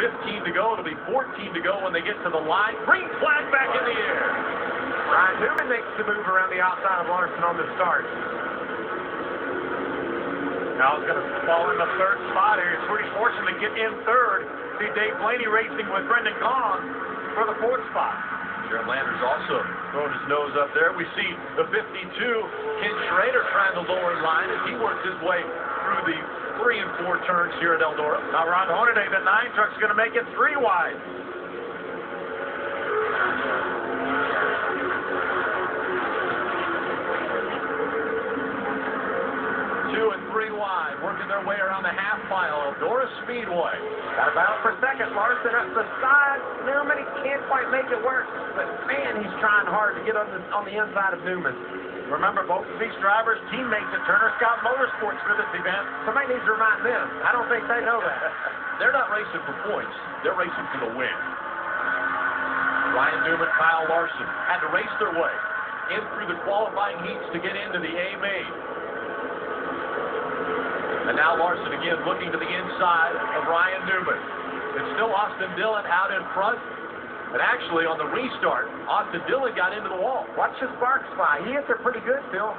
15 to go. It'll be 14 to go when they get to the line. Green flag back in the air. Ryan Newman makes the move around the outside of Larson on the start. Now he's going to fall in the third spot here. He's pretty fortunate to get in third. See Dave Blaney racing with Brendan Gaughan for the fourth spot. Jared Landers also throwing his nose up there. We see the 52, Ken Schrader, trying to lower line as he works his way through the 3 and 4 turns here at Eldora. Now Ron Hornaday, the 9 truck's going to make it 3 wide. 2 and 3 wide, working their way around the half mile, Eldora Speedway. Got a battle for second. Larson up the side. Newman, he can't quite make it work. But man, he's trying hard to get on the inside of Newman. Remember, both of these drivers, teammates at Turner Scott Motorsports for this event. Somebody needs to remind them. I don't think they know that. They're not racing for points. They're racing for the win. Ryan Newman, Kyle Larson had to race their way in through the qualifying heats to get into the A main. And now Larson again looking to the inside of Ryan Newman. It's still Austin Dillon out in front. And actually, on the restart, Austin Dillon got into the wall. Watch the Sparks fly. He hit there pretty good, Phil.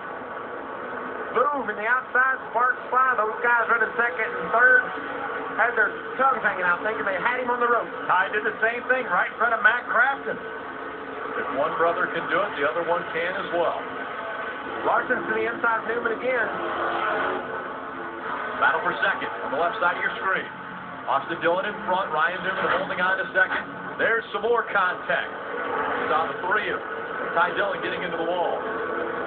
Boom, in the outside, Sparks fly. Those guys running second and third had their tongues hanging out, thinking they had him on the rope. Ty did the same thing right in front of Matt Crafton. If one brother can do it, the other one can as well. Larson's to the inside of Newman again. Battle for second on the left side of your screen. Austin Dillon in front, Ryan Newman holding on to second. There's some more contact. Saw the 3 of Ty Dillon getting into the wall.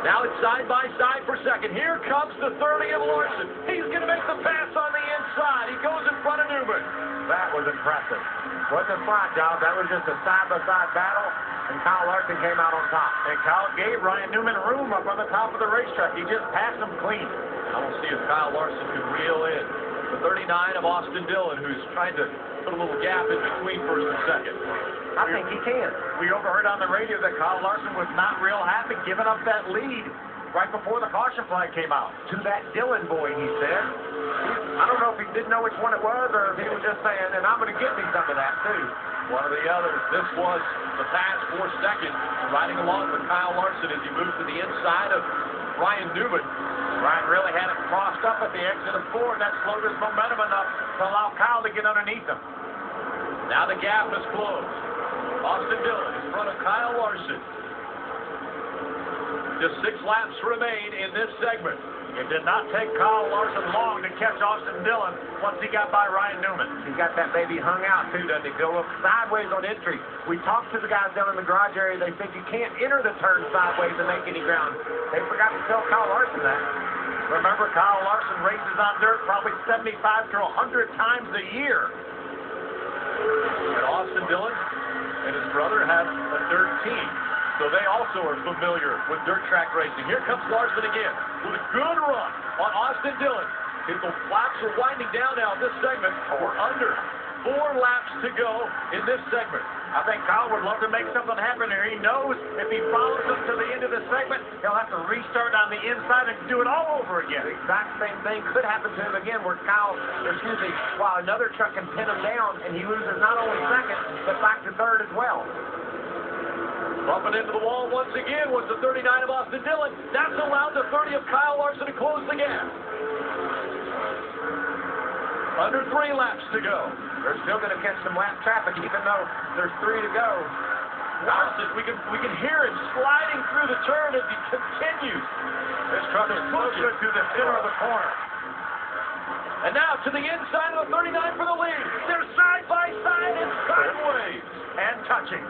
Now it's side by side for second. Here comes the 30 of Larson. He's going to make the pass on the inside. He goes in front of Newman. That was impressive. Wasn't a flat job. That was just a side-by-side battle, and Kyle Larson came out on top. And Kyle gave Ryan Newman room up on the top of the racetrack. He just passed him clean. I don't see if Kyle Larson can reel in the 39 of Austin Dillon, who's trying to put a little gap in between first and second. I think he can. We overheard on the radio that Kyle Larson was not real happy giving up that lead right before the caution flag came out. To that Dillon boy, he said. I don't know if he didn't know which one it was or if he was just saying, and I'm going to get me some of that, too. One or the other. This was the pass for second, riding along with Kyle Larson as he moves to the inside of Ryan Newman. Ryan really had it crossed up at the exit of 4, and that slowed his momentum enough to allow Kyle to get underneath him. Now the gap is closed. Austin Dillon in front of Kyle Larson. Just 6 laps remain in this segment. It did not take Kyle Larson long to catch Austin Dillon once he got by Ryan Newman. He got that baby hung out, too, doesn't he? Go up sideways on entry. We talked to the guys down in the garage area. They think you can't enter the turn sideways and make any ground. They forgot to tell Kyle Larson that. Remember, Kyle Larson races on dirt probably 75 to 100 times a year. And Austin Dillon and his brother have a dirt team, so they also are familiar with dirt track racing. Here comes Larson again with a good run on Austin Dillon. His laps are winding down now in this segment. We're under 4 laps to go in this segment. I think Kyle would love to make something happen here. He knows if he follows him to the end of the segment, he'll have to restart on the inside and do it all over again. The exact same thing could happen to him again where while another truck can pin him down and he loses not only second, but back to third as well. Bumping into the wall once again was the 39 of Austin Dillon. That's allowed the 30 of Kyle Larson to close the gap. Under 3 laps to go. They're still going to catch some lap traffic, even though there's 3 to go. Larson, we can hear him sliding through the turn as he continues. This truck is closer to the center of the corner. And now to the inside of the 39 for the lead. They're side by side and sideways and touching.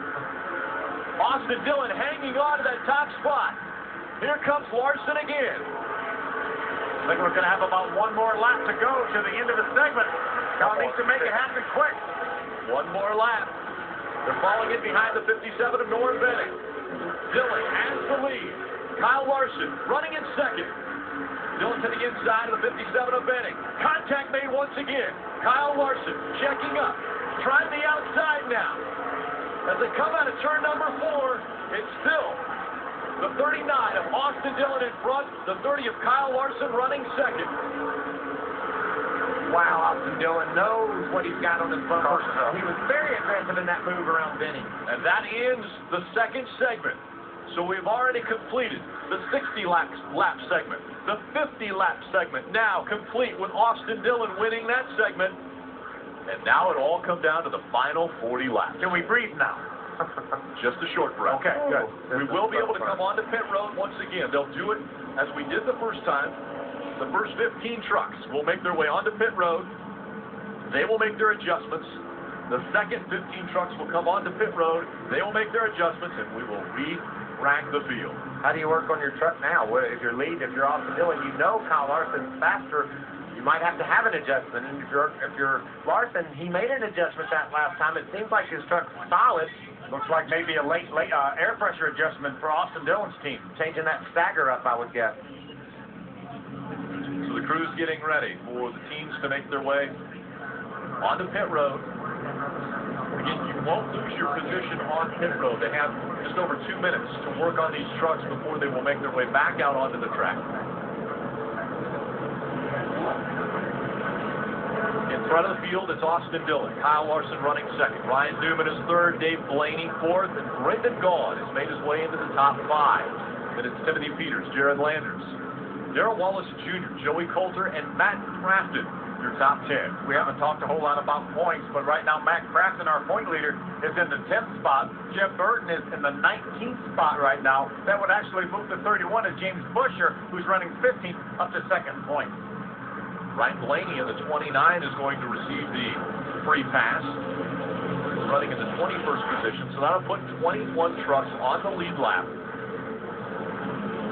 Austin Dillon hanging on to that top spot. Here comes Larson again. I think we're going to have about 1 more lap to go to the end of the segment. Kyle needs to make it happen quick. 1 more lap. They're falling in behind the 57 of Norm Benning. Dillon has the lead. Kyle Larson running in second. Dillon to the inside of the 57 of Benning. Contact made once again. Kyle Larson checking up. Trying the outside now. As they come out of turn number 4, it's still the 39 of Austin Dillon in front, the 30 of Kyle Larson running second. wow, Austin Dillon knows what he's got on his bumper. He was very aggressive in that move around Benny. And that ends the second segment. So we've already completed the 60-lap segment, the 50-lap segment, now complete with Austin Dillon winning that segment. And now it all comes down to the final 40 laps. Can we breathe now? Just a short breath. Okay, good. We will be able to come onto pit road once again. They'll do it as we did the first time. The first 15 trucks will make their way onto pit road. They will make their adjustments. The second 15 trucks will come onto pit road. They will make their adjustments, and we will re-rank the field. How do you work on your truck now? If you're lead, if you're Austin Dillon, you know Kyle Larson's faster. You might have to have an adjustment. And if you're Larson, he made an adjustment that last time. It seems like his truck's solid. Looks like maybe a late air pressure adjustment for Austin Dillon's team. Changing that stagger up, I would guess. So the crew's getting ready for the teams to make their way onto pit road. Again, you won't lose your position on pit road. They have just over 2 minutes to work on these trucks before they will make their way back out onto the track. In front of the field, it's Austin Dillon. Kyle Larson running second. Ryan Newman is third. Dave Blaney fourth. And Brendan Gaughan has made his way into the top 5. Then it's Timothy Peters, Jared Landers, Darrell Wallace Jr., Joey Coulter, and Matt Crafton, your top 10. We haven't talked a whole lot about points, but right now Matt Crafton, our point leader, is in the 10th spot. Jeff Burton is in the 19th spot right now. That would actually move to 31 as James Busher, who's running 15th, up to second point. Ryan Blaney in the 29 is going to receive the free pass. He's running in the 21st position, so that'll put 21 trucks on the lead lap.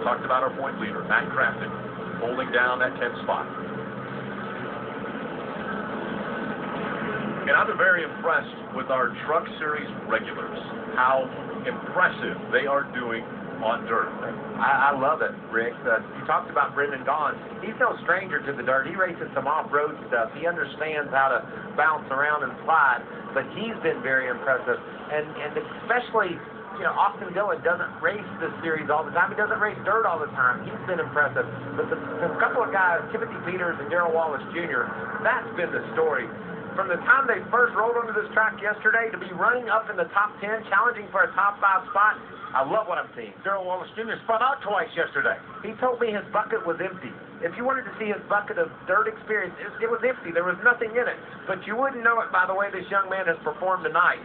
Talked about our point leader, Matt Crafton, holding down that 10th spot. And I've been very impressed with our Truck Series regulars, how impressive they are doing on dirt. I love it, Rick. You talked about Brendan Gaughan. He's no stranger to the dirt. He races some off-road stuff. He understands how to bounce around and slide, but he's been very impressive. And especially, you know, Austin Dillon doesn't race this series all the time. He doesn't race dirt all the time. He's been impressive. But the couple of guys, Timothy Peters and Darrell Wallace Jr., that's been the story. From the time they first rolled onto this track yesterday to be running up in the top 10, challenging for a top 5 spot, I love what I'm seeing. Darrell Wallace Jr. spun out twice yesterday. He told me his bucket was empty. If you wanted to see his bucket of dirt experience, it was empty. There was nothing in it. But you wouldn't know it by the way this young man has performed tonight.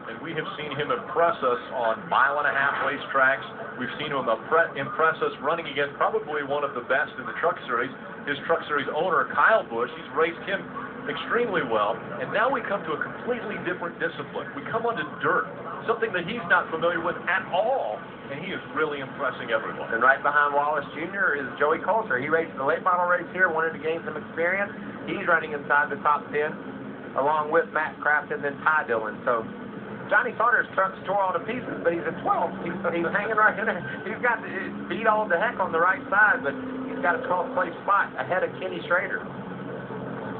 And we have seen him impress us on mile-and-a-half racetracks. We've seen him impress us running against probably one of the best in the Truck Series. His Truck Series owner, Kyle Busch, he's raced him extremely well. And now we come to a completely different discipline. We come onto dirt, something that he's not familiar with at all, and he is really impressing everyone. And right behind Wallace Jr. is Joey Coulter. He raced the late model race here, wanted to gain some experience. He's running inside the top 10, along with Matt Crafton and Ty Dillon. So Johnny Sauter's truck's tore all to pieces, but he's at 12th. He's hanging right in there. He's got beat all the heck on the right side, but he's got a 12th place spot ahead of Kenny Schrader.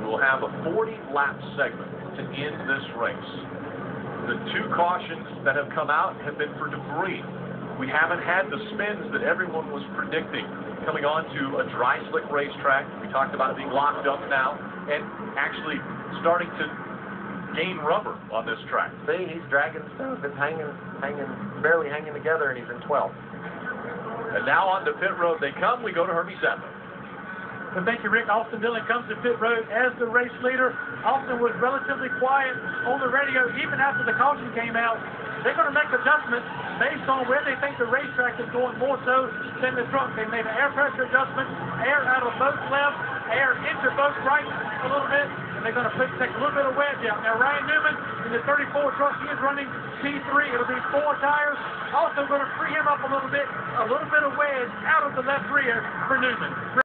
We'll have a 40-lap segment to end this race. The 2 cautions that have come out have been for debris. We haven't had the spins that everyone was predicting coming onto a dry slick racetrack. We talked about it being locked up now and actually starting to gain rubber on this track. See, he's dragging stuff. It's barely hanging together, and he's in 12th. And now on to pit road they come. We go to Herbie Sadler. Well, thank you, Rick. Austin Dillon comes to pit road as the race leader. Austin was relatively quiet on the radio even after the caution came out. They're going to make adjustments based on where they think the racetrack is going more so than the truck. They made an air pressure adjustment, air out of both left, air into both right a little bit, and they're going to take a little bit of wedge out. Now, Ryan Newman in the 34 truck, he is running T3. It'll be 4 tires. Also going to free him up a little bit of wedge out of the left rear for Newman.